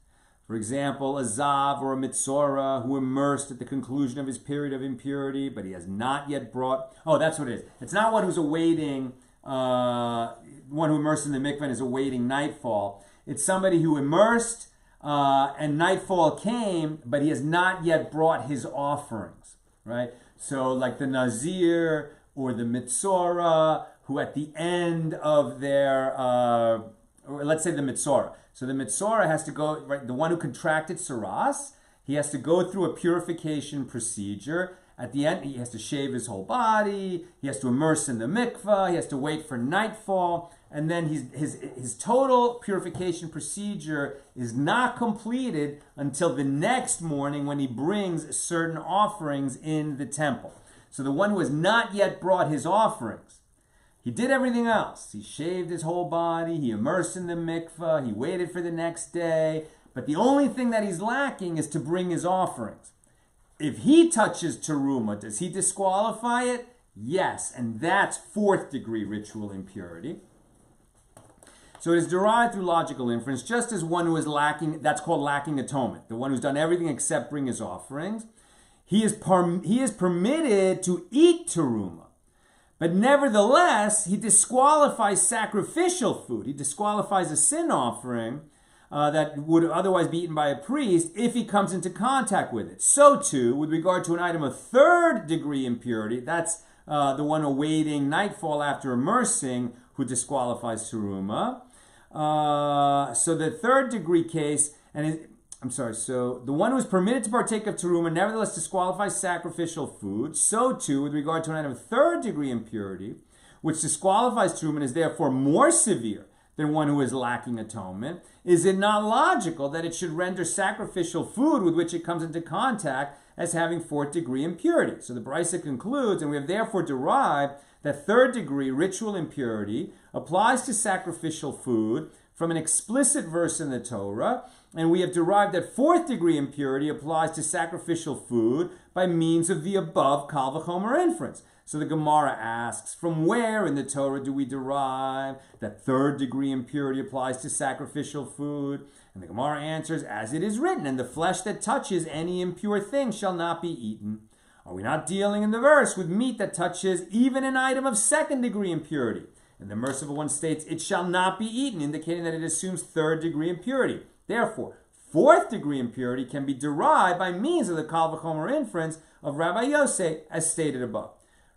[SPEAKER 1] for example, a Zav or a Mitzorah who immersed at the conclusion of his period of impurity, but he has not yet brought... Oh, that's what it is. It's not one who's awaiting, one who immersed in the mikveh and is awaiting nightfall. It's somebody who immersed and nightfall came, but he has not yet brought his offerings, right? So like the Nazir or the Mitzorah, who at the end of their... or let's say the Mitzorah. So the Mitzorah has to go, right, the one who contracted Saras, he has to go through a purification procedure. At the end, he has to shave his whole body, he has to immerse in the mikveh, he has to wait for nightfall, and then his total purification procedure is not completed until the next morning when he brings certain offerings in the temple. So the one who has not yet brought his offerings, he did everything else. He shaved his whole body, he immersed in the mikveh, he waited for the next day, but the only thing that he's lacking is to bring his offerings. If he touches terumah, does he disqualify it? Yes, and that's fourth degree ritual impurity. So it is derived through logical inference, just as one who is lacking, that's called lacking atonement, the one who's done everything except bring his offerings. He is permitted to eat terumah. But nevertheless, he disqualifies sacrificial food. He disqualifies a sin offering that would otherwise be eaten by a priest if he comes into contact with it. So too, with regard to an item of third degree impurity, that's the one awaiting nightfall after immersing, who disqualifies terumah. So the third degree case, so the one who is permitted to partake of terumah nevertheless disqualifies sacrificial food. So too, with regard to an item of third degree impurity, which disqualifies terumah and is therefore more severe than one who is lacking atonement, is it not logical that it should render sacrificial food with which it comes into contact as having fourth degree impurity? So the Brisa concludes, and we have therefore derived that third degree ritual impurity applies to sacrificial food from an explicit verse in the Torah, and we have derived that fourth degree impurity applies to sacrificial food by means of the above kal v'chomer inference. So the Gemara asks, from where in the Torah do we derive that third degree impurity applies to sacrificial food? And the Gemara answers, as it is written, and the flesh that touches any impure thing shall not be eaten. Are we not dealing in the verse with meat that touches even an item of second degree impurity? And the merciful one states, it shall not be eaten, indicating that it assumes third degree impurity. Therefore, fourth degree impurity can be derived by means of the kal v'chomer inference of Rabbi Yosef, as stated above.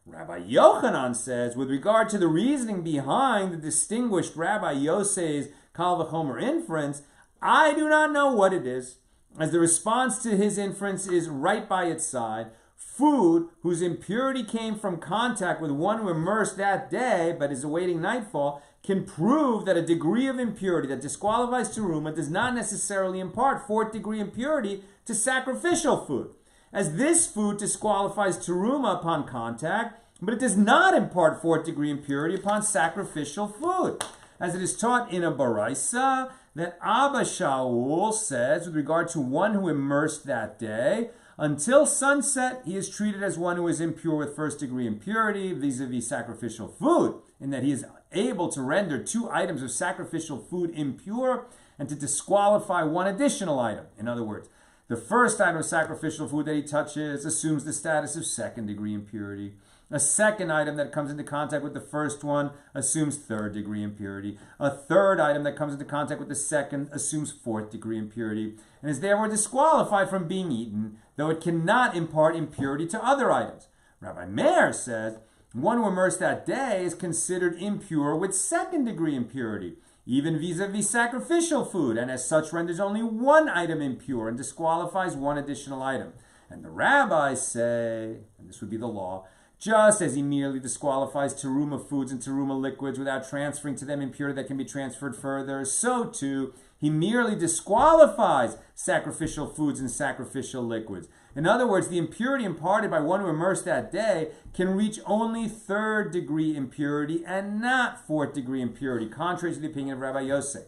[SPEAKER 1] Rabbi Yochanan says, with regard to the reasoning behind the distinguished Rabbi Yosef's kal v'chomer inference, I do not know what it is, as the response to his inference is right by its side. Food whose impurity came from contact with one who immersed that day but is awaiting nightfall can prove that a degree of impurity that disqualifies terumah does not necessarily impart fourth degree impurity to sacrificial food. As this food disqualifies terumah upon contact, but it does not impart fourth degree impurity upon sacrificial food. As it is taught in a baraisa that Abba Shaul says with regard to one who immersed that day, until sunset, he is treated as one who is impure with first degree impurity vis-a-vis sacrificial food, in that he is able to render 2 items of sacrificial food impure and to disqualify 1 additional item. In other words, the first item of sacrificial food that he touches assumes the status of second degree impurity. A second item that comes into contact with the first one assumes third degree impurity. A third item that comes into contact with the second assumes fourth degree impurity and is therefore disqualified from being eaten, though it cannot impart impurity to other items. Rabbi Meir says, one who immersed that day is considered impure with second degree impurity, even vis-a-vis sacrificial food, and as such renders only 1 item impure and disqualifies 1 additional item. And the rabbis say, and this would be the law, just as he merely disqualifies terumah foods and terumah liquids without transferring to them impurity that can be transferred further, so too he merely disqualifies sacrificial foods and sacrificial liquids. In other words, the impurity imparted by one who immersed that day can reach only third degree impurity and not fourth degree impurity, contrary to the opinion of Rabbi Yosef.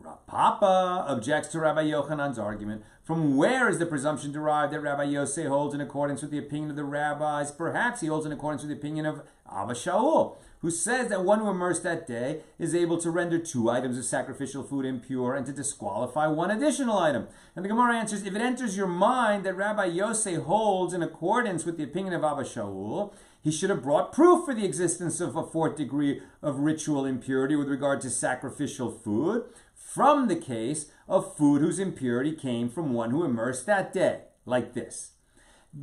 [SPEAKER 1] Rav Papa objects to Rabbi Yochanan's argument. From where is the presumption derived that Rabbi Yosef holds in accordance with the opinion of the rabbis? Perhaps he holds in accordance with the opinion of Abba Shaul, who says that one who immersed that day is able to render 2 items of sacrificial food impure and to disqualify 1 additional item. And the Gemara answers, if it enters your mind that Rabbi Yosef holds in accordance with the opinion of Abba Shaul, he should have brought proof for the existence of a 4th degree of ritual impurity with regard to sacrificial food from the case of food whose impurity came from one who immersed that day, like this.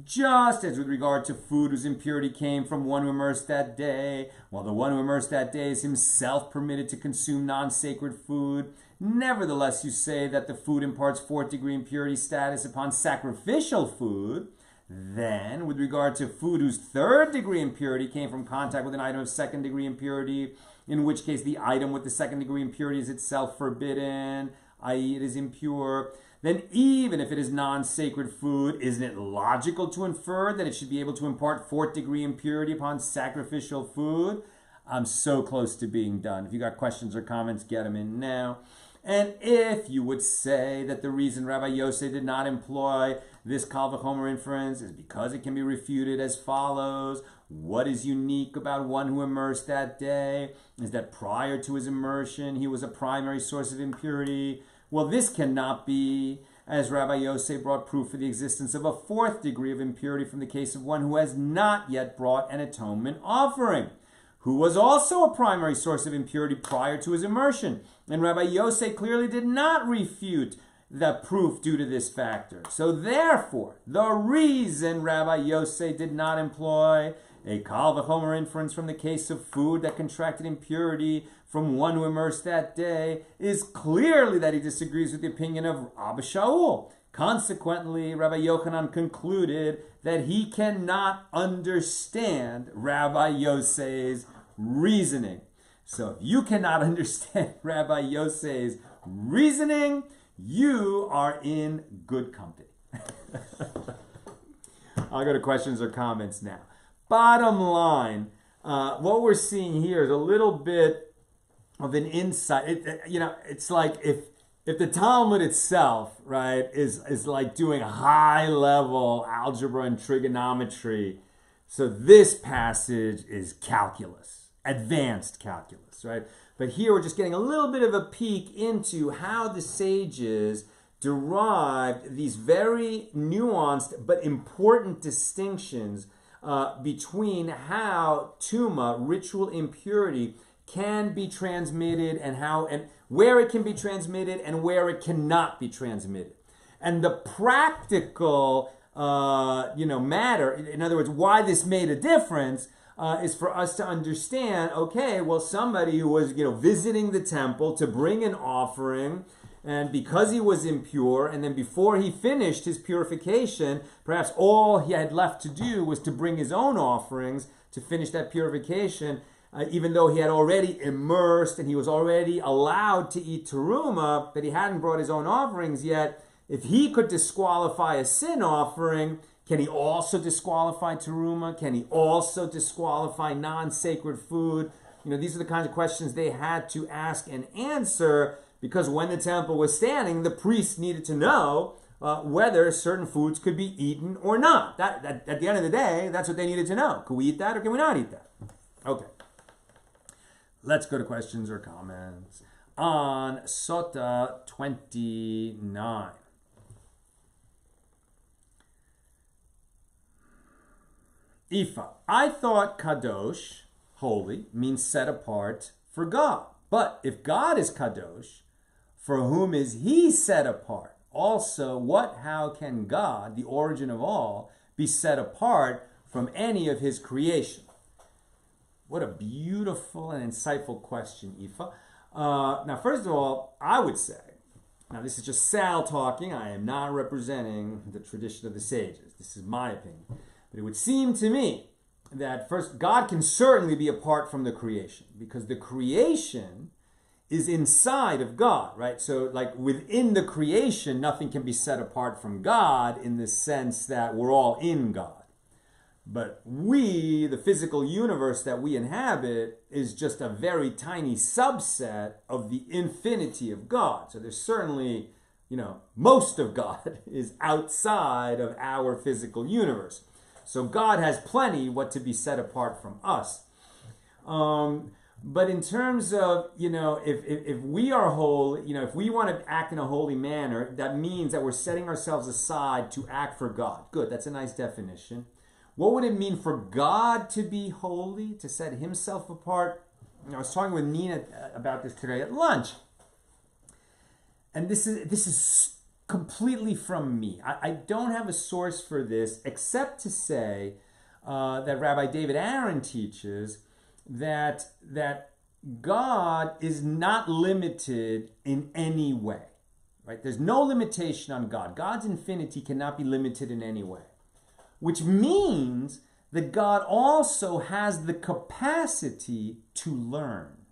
[SPEAKER 1] Just as with regard to food whose impurity came from one who immersed that day, while the one who immersed that day is himself permitted to consume non-sacred food, nevertheless you say that the food imparts 4th degree impurity status upon sacrificial food, then with regard to food whose 3rd degree impurity came from contact with an item of 2nd degree impurity, in which case the item with the 2nd degree impurity is itself forbidden, i.e. it is impure, then even if it is non-sacred food, isn't it logical to infer that it should be able to impart 4th degree impurity upon sacrificial food? I'm so close to being done. If you got questions or comments, get them in now. And if you would say that the reason Rabbi Yosef did not employ this kal v'chomer inference is because it can be refuted as follows. What is unique about one who immersed that day is that prior to his immersion, he was a primary source of impurity. Well, this cannot be, as Rabbi Yosef brought proof for the existence of a 4th degree of impurity from the case of one who has not yet brought an atonement offering, who was also a primary source of impurity prior to his immersion. And Rabbi Yosef clearly did not refute the proof due to this factor. So therefore, the reason Rabbi Yosef did not employ a kal v'chomer inference from the case of food that contracted impurity from one who immersed that day is clearly that he disagrees with the opinion of Abba Shaul. Consequently, Rabbi Yochanan concluded that he cannot understand Rabbi Yosef's reasoning. So if you cannot understand Rabbi Yosef's reasoning, you are in good company. I'll go to questions or comments now. Bottom line, what we're seeing here is a little bit of an insight. It's like if the Talmud itself, right, is like doing high level algebra and trigonometry. So this passage is calculus, advanced calculus, right? But here we're just getting a little bit of a peek into how the sages derived these very nuanced but important distinctions between how tumah, ritual impurity, can be transmitted and where it can be transmitted and where it cannot be transmitted. And the practical matter, in other words, why this made a difference, is for us to understand, okay, well, somebody who was, visiting the temple to bring an offering, and because he was impure, and then before he finished his purification, perhaps all he had left to do was to bring his own offerings to finish that purification, even though he had already immersed and he was already allowed to eat terumah, but he hadn't brought his own offerings yet. If he could disqualify a sin offering, can he also disqualify terumah? Can he also disqualify non-sacred food? These are the kinds of questions they had to ask and answer, because when the temple was standing, the priests needed to know whether certain foods could be eaten or not. That at the end of the day, that's what they needed to know. Can we eat that or can we not eat that? Okay. Let's go to questions or comments on Sotah 29. Ifa, I thought kadosh, holy, means set apart for God. But if God is kadosh, for whom is he set apart? Also, how can God, the origin of all, be set apart from any of his creation? What a beautiful and insightful question, Ifa. Now, first of all, I would say, now this is just Sal talking, I am not representing the tradition of the sages. This is my opinion. But it would seem to me that first, God can certainly be apart from the creation, because the creation is inside of God, right? So like within the creation, nothing can be set apart from God in the sense that we're all in God. But we, the physical universe that we inhabit, is just a very tiny subset of the infinity of God. So there's certainly, most of God is outside of our physical universe. So God has plenty what to be set apart from us. But in terms of, if we are holy, if we want to act in a holy manner, that means that we're setting ourselves aside to act for God. Good, that's a nice definition. What would it mean for God to be holy, to set himself apart? I was talking with Nina about this today at lunch. And this is completely from me. I don't have a source for this except to say that Rabbi David Aaron teaches that God is not limited in any way. Right? There's no limitation on God. God's infinity cannot be limited in any way. Which means that God also has the capacity to learn.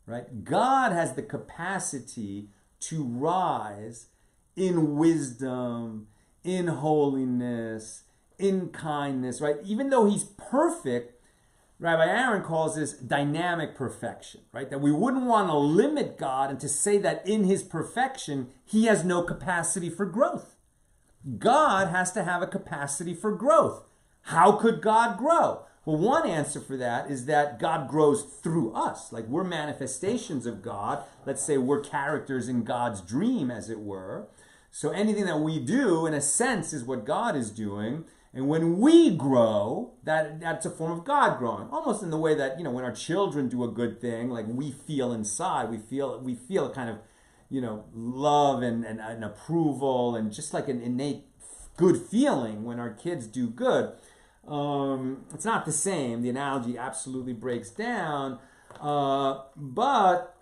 [SPEAKER 1] Right? God has the capacity to rise in wisdom, in holiness, in kindness, right? Even though he's perfect, Rabbi Aaron calls this dynamic perfection, right? That we wouldn't want to limit God and to say that in his perfection, he has no capacity for growth. God has to have a capacity for growth. How could God grow? Well, one answer for that is that God grows through us. Like we're manifestations of God. Let's say we're characters in God's dream, as it were. So anything that we do, in a sense, is what God is doing. And when we grow, that's a form of God growing. Almost in the way that, when our children do a good thing, like we feel inside, we feel a kind of, love and approval and just like an innate good feeling when our kids do good. It's not the same. The analogy absolutely breaks down. But,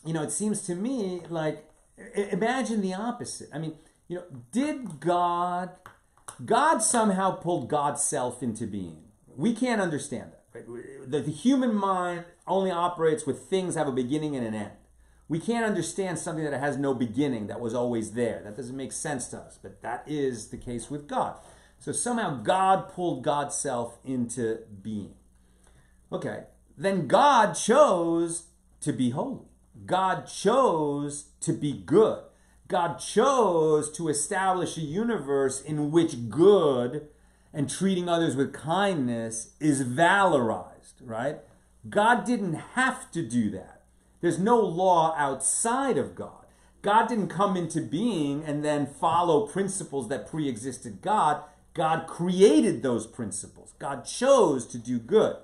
[SPEAKER 1] it seems to me like, imagine the opposite. I mean, did God somehow pulled God's self into being? We can't understand that. Right? The human mind only operates with things that have a beginning and an end. We can't understand something that has no beginning, that was always there. That doesn't make sense to us, but that is the case with God. So somehow God pulled God's self into being. Okay, then God chose to be holy. God chose to be good. God chose to establish a universe in which good and treating others with kindness is valorized, right? God didn't have to do that. There's no law outside of God. God didn't come into being and then follow principles that pre-existed God. God created those principles. God chose to do good.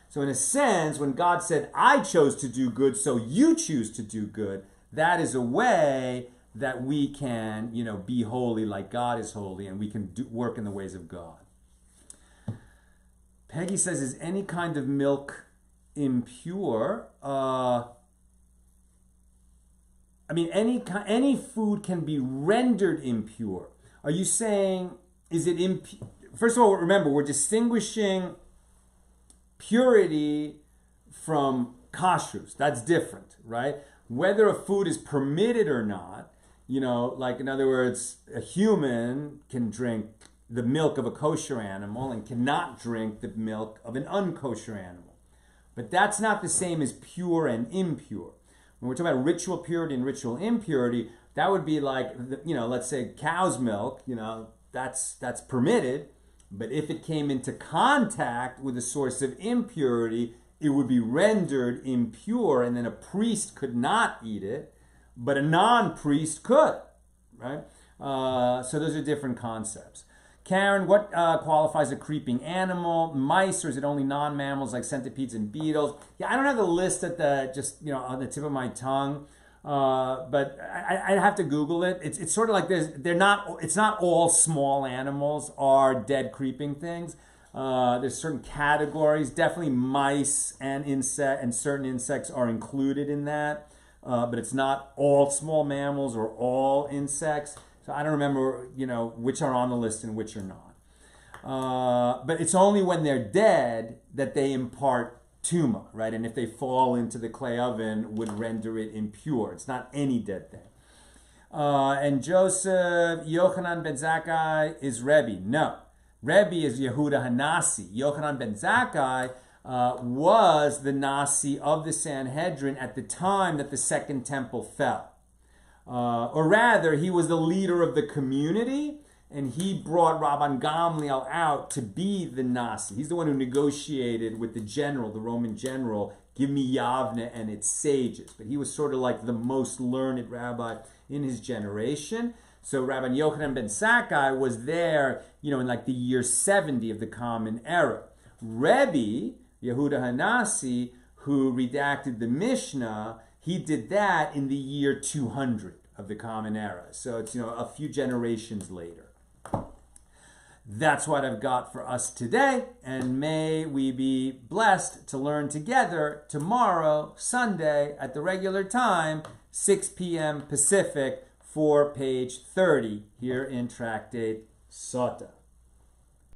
[SPEAKER 1] So in a sense, when God said, I chose to do good, so you choose to do good, that is a way that we can, be holy like God is holy, and we can work in the ways of God. Peggy says, is any kind of milk impure? I mean, any food can be rendered impure. Are you saying, is it impure? First of all, remember, we're distinguishing purity from kashrus. That's different, right? Whether a food is permitted or not, like in other words, a human can drink the milk of a kosher animal and cannot drink the milk of an unkosher animal. But that's not the same as pure and impure. When we're talking about ritual purity and ritual impurity, that would be like, let's say cow's milk, that's permitted. But if it came into contact with a source of impurity, it would be rendered impure, and then a priest could not eat it, but a non-priest could, right? So those are different concepts. Karen, what qualifies a creeping animal? Mice, or is it only non-mammals like centipedes and beetles? Yeah, I don't have the list at on the tip of my tongue, but I'd have to Google it. It's sort of like this. It's not all small animals are dead creeping things. There's certain categories. Definitely mice and certain insects are included in that, but it's not all small mammals or all insects. So I don't remember, which are on the list and which are not. But it's only when they're dead that they impart terumah, right? And if they fall into the clay oven, would render it impure. It's not any dead thing. And Joseph, Yochanan ben Zakkai is Rabbi. No, Rabbi is Yehuda Hanasi. Yochanan ben Zakkai was the Nasi of the Sanhedrin at the time that the Second Temple fell. Or rather, he was the leader of the community, and he brought Rabban Gamliel out to be the Nasi. He's the one who negotiated with the general, the Roman general, give me Yavne and its sages. But he was sort of like the most learned rabbi in his generation. So Rabbi Yochanan ben Zakkai was there, in like the year 70 of the Common Era. Rabbi Yehuda Hanasi, who redacted the Mishna, he did that in the year 200 of the Common Era. So it's, a few generations later. That's what I've got for us today, and may we be blessed to learn together tomorrow, Sunday, at the regular time, 6 p.m. Pacific, for page 30 here in Tractate Sotah.